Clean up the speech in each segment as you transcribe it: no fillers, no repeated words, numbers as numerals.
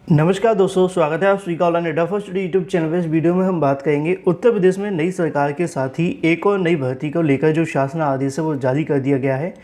नमस्कार दोस्तों, स्वागत है आप सभी का ऑनलाइन अड्डा फर्स्ट यूट्यूब चैनल पे। इस वीडियो में हम बात करेंगे उत्तर प्रदेश में नई सरकार के साथ ही एक और नई भर्ती को लेकर जो शासन आदेश है वो जारी कर दिया गया है।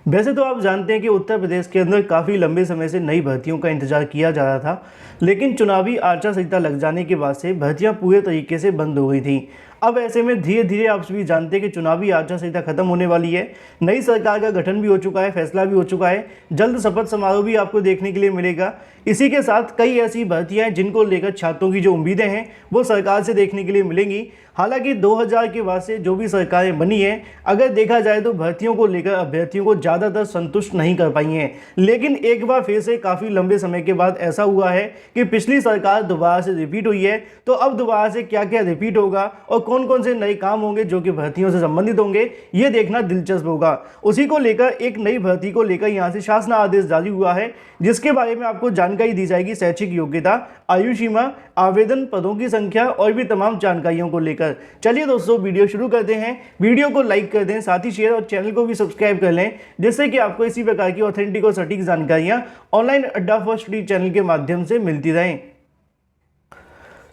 वैसे तो आप जानते हैं कि उत्तर प्रदेश के अंदर काफ़ी लंबे समय से नई भर्तियों का इंतजार किया जा रहा था, लेकिन चुनावी आचार संहिता लग जाने के बाद से भर्तियां पूरे तरीके से बंद हो गई थी। अब ऐसे में धीरे धीरे आप सभी जानते हैं कि चुनावी आचार संहिता खत्म होने वाली है, नई सरकार का गठन भी हो चुका है, फैसला भी हो चुका है, जल्द शपथ समारोह भी आपको देखने के लिए मिलेगा। इसी के साथ कई ऐसी भर्तियां हैं जिनको लेकर छात्रों की जो उम्मीदें हैं वो सरकार से देखने के लिए मिलेंगी। हालांकि 2000 के बाद से जो भी सरकारें बनी हैं, अगर देखा जाए तो भर्तियों को लेकर अभ्यर्थियों को ज़्यादातर संतुष्ट नहीं कर पाई हैं। लेकिन एक बार फिर से काफ़ी लंबे समय के बाद ऐसा हुआ है कि पिछली सरकार दोबारा से रिपीट हुई है, तो अब दोबारा से क्या क्या रिपीट होगा और कौन कौन से नए काम होंगे जो कि भर्तियों से संबंधित होंगे, ये देखना दिलचस्प होगा। उसी को लेकर एक नई भर्ती को लेकर यहाँ से शासन आदेश जारी हुआ है, जिसके बारे में आपको जानकारी दी जाएगी। शैक्षिक योग्यता, आयु सीमा, आवेदन, पदों की संख्या और भी तमाम जानकारियों को लेकर। चलिए दोस्तों, वीडियो शुरू करते हैं। वीडियो को लाइक कर दें, साथ ही शेयर और चैनल को भी सब्सक्राइब कर लें, जिससे कि आपको इसी प्रकार की ऑथेंटिक और सटीक जानकारियां ऑनलाइन अड्डा फर्स्ट चैनल के माध्यम से मिलती रहें।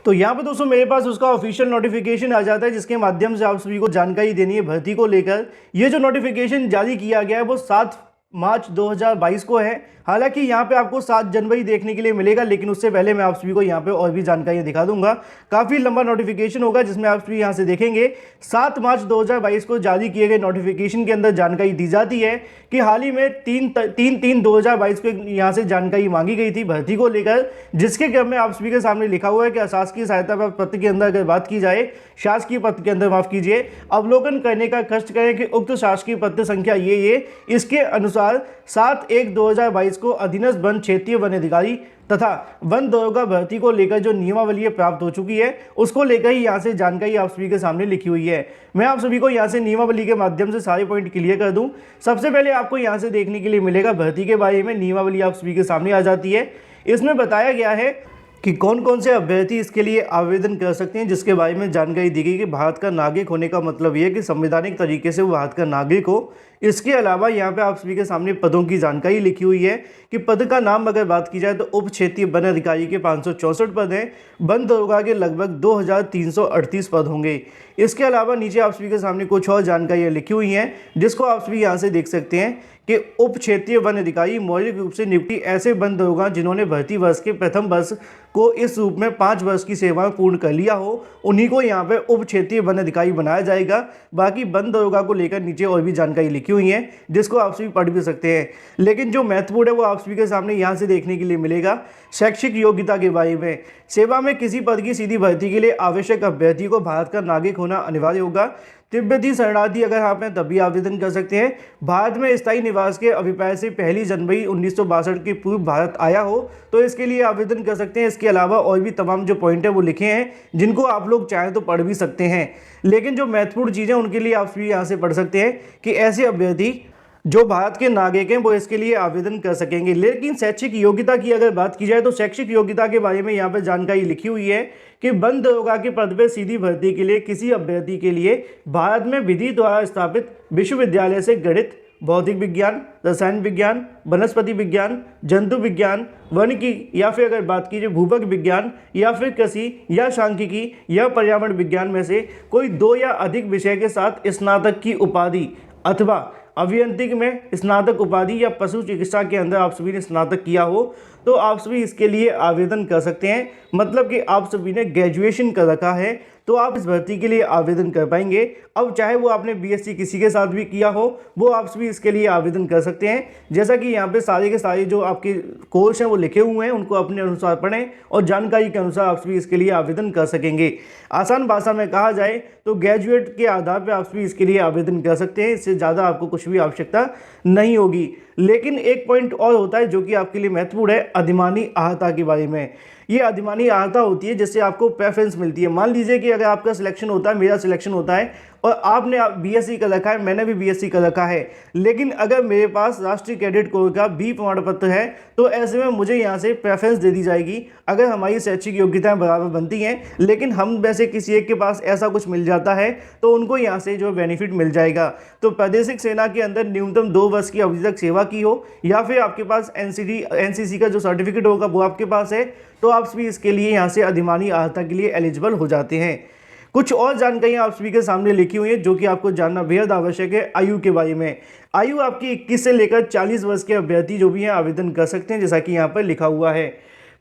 तो यहाँ पे दोस्तों मेरे पास उसका ऑफिशियल नोटिफिकेशन आ जाता है, जिसके माध्यम से आप सभी को जानकारी देनी है भर्ती को लेकर। ये जो नोटिफिकेशन जारी किया गया है वो 7 मार्च 2022 को है। हालांकि यहाँ पे आपको 7 जनवरी देखने के लिए मिलेगा, लेकिन उससे पहले मैं आप सभी को यहाँ पे और भी जानकारियाँ दिखा दूंगा। काफ़ी लंबा नोटिफिकेशन होगा, जिसमें आप सभी यहाँ से देखेंगे 7 मार्च 2022 को जारी किए गए नोटिफिकेशन के अंदर जानकारी दी जाती है कि हाल ही में 3/3/2022 को यहाँ से जानकारी मांगी गई थी भर्ती को लेकर, जिसके क्रम में आप सभी के सामने लिखा हुआ है कि अशासकीय सहायता पत्र के अंदर अगर बात की जाए, शासकीय पत्र के अंदर माफ कीजिए, अवलोकन करने का कष्ट करें कि उक्त शासकीय पत्र संख्या ये इसके अनुसार 7/1/2022 को अधीनस्थ वन क्षेत्रीय वन अधिकारी तथा वन दरोगा भर्ती को लेकर जो नियमावली प्राप्त हो चुकी है, उसको लेकर ही यहाँ से जानकारी आप सभी के सामने लिखी हुई है। मैं आप सभी को यहाँ से नियमावली के माध्यम से सारे पॉइंट क्लियर कर दूं। सबसे पहले आपको यहाँ से देखने के लिए मिलेगा भर्ती के बारे में नियमावली आप सभी के सामने आ जाती है। इसमें बताया गया है कि कौन कौन से अभ्यर्थी इसके लिए आवेदन कर सकते हैं, जिसके बारे में जानकारी दी गई कि भारत का नागरिक होने का मतलब ये है कि संवैधानिक तरीके से वो भारत का नागरिक हो। इसके अलावा यहाँ पे आप सभी के सामने पदों की जानकारी लिखी हुई है कि पद का नाम अगर बात की जाए तो उप क्षेत्रीय वन अधिकारी के 564 पद हैं, वन दरोगा के लगभग 2338 पद होंगे। इसके अलावा नीचे आप सभी के सामने कुछ और जानकारियाँ लिखी हुई हैं, जिसको आप सभी यहाँ से देख सकते हैं कि उप क्षेत्रीय वन अधिकारी मौलिक रूप से नियुक्ति ऐसे वन दरोगा जिन्होंने भर्ती वर्ष के प्रथम वर्ष को इस रूप में 5 वर्ष की सेवाएं पूर्ण कर लिया हो, उन्हीं को यहाँ पे उप क्षेत्रीय वन अधिकारी बनाया जाएगा। बाकी वन दरोगा को लेकर नीचे और भी जानकारी लिखी हुई है, जिसको आप सभी पढ़ भी सकते हैं। लेकिन जो महत्वपूर्ण है वो आप सभी के सामने यहाँ से देखने के लिए मिलेगा शैक्षिक योग्यता के बारे में। सेवा में किसी पद की सीधी भर्ती के लिए आवश्यक अभ्यर्थी को भारत का नागरिक होना अनिवार्य होगा। तिब्बती शरणार्थी अगर आप हैं तभी आवेदन कर सकते हैं। भारत में स्थायी निवास के अभिप्राय से 1 जनवरी 1962 के पूर्व भारत आया हो तो इसके लिए आवेदन कर सकते हैं। इसके अलावा और भी तमाम जो पॉइंट है वो लिखे हैं, जिनको आप लोग चाहें तो पढ़ भी सकते हैं। लेकिन जो महत्वपूर्ण चीज़ें उनके लिए आप भी यहाँ से पढ़ सकते हैं कि ऐसे अभ्यर्थी जो भारत के नागरिक हैं वो इसके लिए आवेदन कर सकेंगे। लेकिन शैक्षिक योग्यता की अगर बात की जाए तो शैक्षिक योग्यता के बारे में यहाँ पर जानकारी लिखी हुई है कि वन दरोगा के पद पर सीधी भर्ती के लिए किसी अभ्यर्थी के लिए भारत में विधि द्वारा स्थापित विश्वविद्यालय से गणित, भौतिक विज्ञान, रसायन विज्ञान, वनस्पति विज्ञान, जंतु विज्ञान, वन की या फिर अगर बात कीजिए भूभग विज्ञान या फिर कृषि या सांख्यिकी या पर्यावरण विज्ञान में से कोई 2 या अधिक विषय के साथ स्नातक की उपाधि अथवा अभियांत्रिकी में स्नातक उपाधि या पशु चिकित्सा के अंदर आप सभी ने स्नातक किया हो तो आप सभी इसके लिए आवेदन कर सकते हैं। मतलब कि आप सभी ने ग्रेजुएशन कर रखा है तो आप इस भर्ती के लिए आवेदन कर पाएंगे। अब चाहे वो आपने बीएससी किसी के साथ भी किया हो, वो आप सभी इसके लिए आवेदन कर सकते हैं। जैसा कि यहाँ पे सारे के सारे जो आपके कोर्स हैं वो लिखे हुए हैं, उनको अपने अनुसार पढ़ें और जानकारी के अनुसार आप सभी इसके लिए आवेदन कर सकेंगे। आसान भाषा में कहा जाए तो ग्रेजुएट के आधार पर आप सभी इसके लिए आवेदन कर सकते हैं। इससे ज़्यादा आपको कुछ भी आवश्यकता नहीं होगी। लेकिन एक पॉइंट और होता है जो कि आपके लिए महत्वपूर्ण है, अधिमानी अर्हता के बारे में। ये अधिमानी अर्हता होती है जिससे आपको प्रेफरेंस मिलती है। मान लीजिए कि अगर आपका सिलेक्शन होता है, मेरा सिलेक्शन होता है और आपने बीएससी कर रखा है, मैंने भी बीएससी कर रखा है, लेकिन अगर मेरे पास राष्ट्रीय कैडेट कोर का बी प्रमाण पत्र है तो ऐसे में मुझे यहाँ से प्रेफरेंस दे दी जाएगी अगर हमारी शैक्षिक योग्यताएं बराबर बनती हैं। लेकिन हम वैसे किसी एक के पास ऐसा कुछ मिल जाता है तो उनको यहाँ से जो बेनिफिट मिल जाएगा। तो प्रादेशिक सेना के अंदर न्यूनतम 2 वर्ष की अवधि तक सेवा की हो या फिर आपके पास एनसीसी का जो सर्टिफिकेट होगा वो आपके पास है तो आप भी इसके लिए यहाँ से अधिमानी अर्हता के लिए एलिजिबल हो जाते हैं। कुछ और जानकारियां आप सभी के सामने लिखी हुई हैं जो कि आपको जानना बेहद आवश्यक है। आयु के बारे में, आयु आपकी 21 से लेकर 40 वर्ष के अभ्यर्थी जो भी हैं आवेदन कर सकते हैं, जैसा कि यहाँ पर लिखा हुआ है।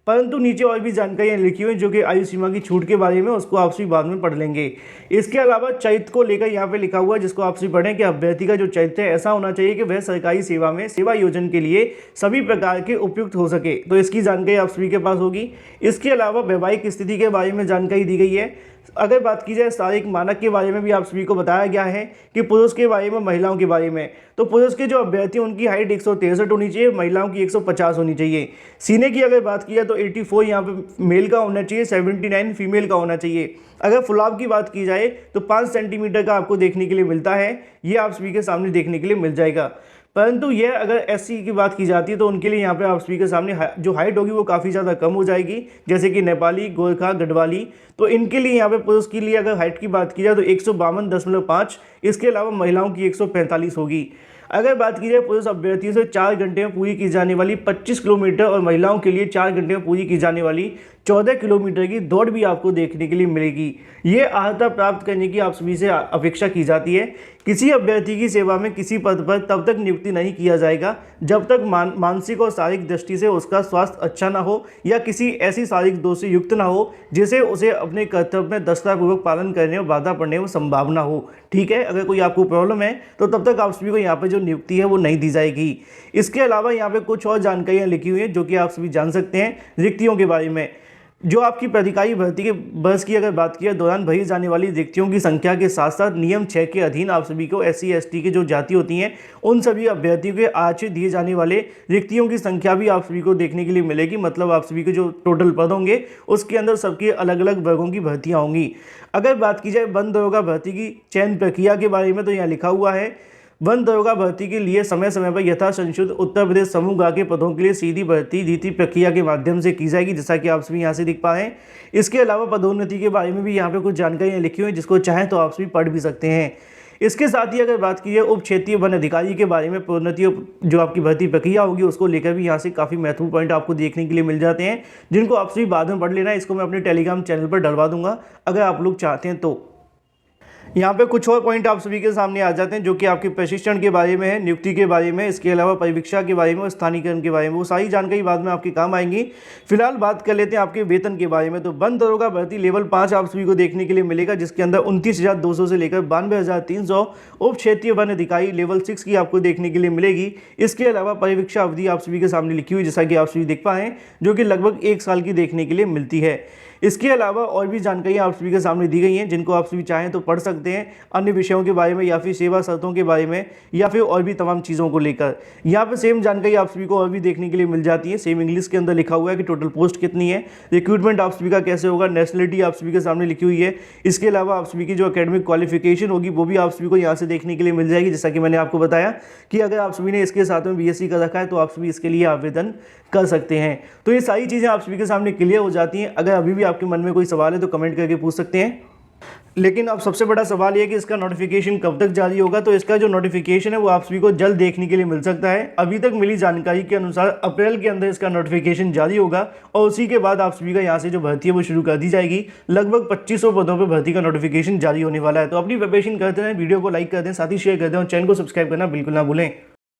परंतु नीचे और भी जानकारियां लिखी हुई हैं जो कि आयु सीमा की छूट के बारे में, उसको आप सभी बाद में पढ़ लेंगे। इसके अलावा चरित्र को लेकर यहाँ पे लिखा हुआ है जिसको आप सभी पढ़ें कि अभ्यर्थी का जो चरित्र है ऐसा होना चाहिए कि वह सरकारी सेवा में सेवा योजन के लिए सभी प्रकार के उपयुक्त हो सके, तो इसकी जानकारी आप सभी के पास होगी। इसके अलावा वैवाहिक स्थिति के बारे में जानकारी दी गई है। अगर बात की जाए शारीरिक मानक के बारे में भी आप सभी को बताया गया है कि पुरुष के बारे में, महिलाओं के बारे में, तो पुरुष के जो अभ्यर्थी उनकी हाइट 163 होनी चाहिए, महिलाओं की 150 होनी चाहिए। सीने की अगर बात की जाए तो 84 यहाँ पे मेल का होना चाहिए, 79 फीमेल का होना चाहिए। अगर फुलाव की बात की जाए तो 5 सेंटीमीटर का आपको देखने के लिए मिलता है, ये आप सभी के सामने देखने के लिए मिल जाएगा। परंतु यह अगर एससी की बात की जाती है तो उनके लिए यहाँ पे आप सभी के सामने जो हाइट होगी वो काफ़ी ज़्यादा कम हो जाएगी, जैसे कि नेपाली, गोरखा, गढ़वाली। तो इनके लिए यहाँ पे पुरुष के लिए अगर हाइट की बात की जाए तो 152.5, इसके अलावा महिलाओं की 145 होगी। अगर बात की जाए पुरुष अभ्यर्थियों से 4 घंटे में पूरी की जाने वाली 25 किलोमीटर और महिलाओं के लिए 4 घंटे में पूरी की जाने वाली 14 किलोमीटर की दौड़ भी आपको देखने के लिए मिलेगी। ये अर्हता प्राप्त करने की आप सभी से अपेक्षा की जाती है। किसी अभ्यर्थी की सेवा में किसी पद पर तब तक नियुक्ति नहीं किया जाएगा जब तक मानसिक और शारीरिक दृष्टि से उसका स्वास्थ्य अच्छा ना हो या किसी ऐसी शारीरिक दोष से युक्त ना हो जिसे उसे अपने कर्तव्य में दक्षतापूर्वक पालन करने में बाधा पड़ने में संभावना हो। ठीक है, अगर कोई आपको प्रॉब्लम है तो तब तक आप सभी को यहाँ पर जो नियुक्ति है वो नहीं दी जाएगी। इसके अलावा यहाँ पे कुछ और जानकारियाँ लिखी हुई हैं जो कि आप सभी जान सकते हैं। रिक्तियों के बारे में, जो आपकी प्राधिकारी भर्ती के वर्ष की अगर बात की दौरान भरी जाने वाली रिक्तियों की संख्या के साथ साथ नियम 6 के अधीन आप सभी को SC ST की जो जाति होती हैं उन सभी अभ्यर्थियों के आरक्षित दिए जाने वाले रिक्तियों की संख्या भी आप सभी को देखने के लिए मिलेगी। मतलब आप सभी के जो टोटल पद होंगे उसके अंदर सबके अलग अलग वर्गों की भर्तियाँ होंगी। अगर बात की जाए वन दरोगा भर्ती की चयन प्रक्रिया के बारे में तो यहाँ लिखा हुआ है, वन दरोगा भर्ती के लिए समय समय पर यथा संशोधित उत्तर प्रदेश समूह ग के पदों के लिए सीधी भर्ती रीति प्रक्रिया के माध्यम से की जाएगी, जैसा कि आप सभी यहाँ से दिख पा रहे हैं। इसके अलावा पदोन्नति के बारे में भी यहाँ पे कुछ जानकारियाँ लिखी हुई हैं जिसको चाहें तो आप सभी पढ़ भी सकते हैं। इसके साथ ही अगर बात की जाए उप क्षेत्रीय वन अधिकारी के बारे में, प्रोन्नति जो आपकी भर्ती प्रक्रिया होगी उसको लेकर भी यहाँ से काफ़ी महत्वपूर्ण पॉइंट आपको देखने के लिए मिल जाते हैं जिनको आप सभी बाद में पढ़ लेना है। इसको मैं अपने टेलीग्राम चैनल पर डलवा दूंगा अगर आप लोग चाहते हैं तो। यहाँ पे कुछ और पॉइंट आप सभी के सामने आ जाते हैं जो कि आपके प्रशिक्षण के बारे में है, नियुक्ति के बारे में, इसके अलावा परिवीक्षा के बारे में और स्थानीयकरण के बारे में। वो सारी जानकारी बाद में आपके काम आएंगी। फिलहाल बात कर लेते हैं आपके वेतन के बारे में। तो वन दरोगा भर्ती लेवल 5 आप सभी को देखने के लिए मिलेगा जिसके अंदर 29,200 से लेकर 92,300। उप क्षेत्रीय वन अधिकारी लेवल 6 की आपको देखने के लिए मिलेगी। इसके अलावा परिवीक्षा अवधि आप सभी के सामने लिखी हुई जैसा कि आप सभी देख पाए जो कि लगभग 1 साल की देखने के लिए मिलती है। इसके अलावा और भी जानकारियाँ आप सभी के सामने दी गई हैं जिनको आप सभी चाहें तो पढ़ सकते हैं, अन्य विषयों के बारे में या फिर सेवा शर्तों के बारे में या फिर और भी तमाम चीज़ों को लेकर। यहाँ पे सेम जानकारी आप सभी को और भी देखने के लिए मिल जाती है। सेम इंग्लिश के अंदर लिखा हुआ है कि टोटल पोस्ट कितनी है, रिक्रूटमेंट आप सभी का कैसे होगा, नेशनलिटी आप सभी के सामने लिखी हुई है। इसके अलावा आप सभी की जो एकेडमिक क्वालिफिकेशन होगी वो भी आप सभी को यहाँ से देखने के लिए मिल जाएगी। जैसा कि मैंने आपको बताया कि अगर आप सभी ने इसके साथ में BSc का रखा है तो आप सभी इसके लिए आवेदन कर सकते हैं। तो ये सारी चीज़ें आप सभी के सामने क्लियर हो जाती हैं। अगर अभी भी आपके मन में कोई सवाल है तो कमेंट करके पूछ सकते हैं। लेकिन अब सबसे बड़ा सवाल ये है कि इसका नोटिफिकेशन कब तक जारी होगा। तो इसका जो नोटिफिकेशन है वो आप सभी को जल्द देखने के लिए मिल सकता है। अभी तक मिली जानकारी के अनुसार अप्रैल के अंदर इसका नोटिफिकेशन जारी होगा और उसी के बाद आप सभी का यहाँ से जो भर्ती है वो शुरू कर दी जाएगी। लगभग 2500 पदों पर भर्ती का नोटिफिकेशन जारी होने वाला है। तो अपनी प्रिपरेशन करते रहें, वीडियो को लाइक कर दें, साथ ही शेयर कर दें और चैनल को सब्सक्राइब करना बिल्कुल ना भूलें।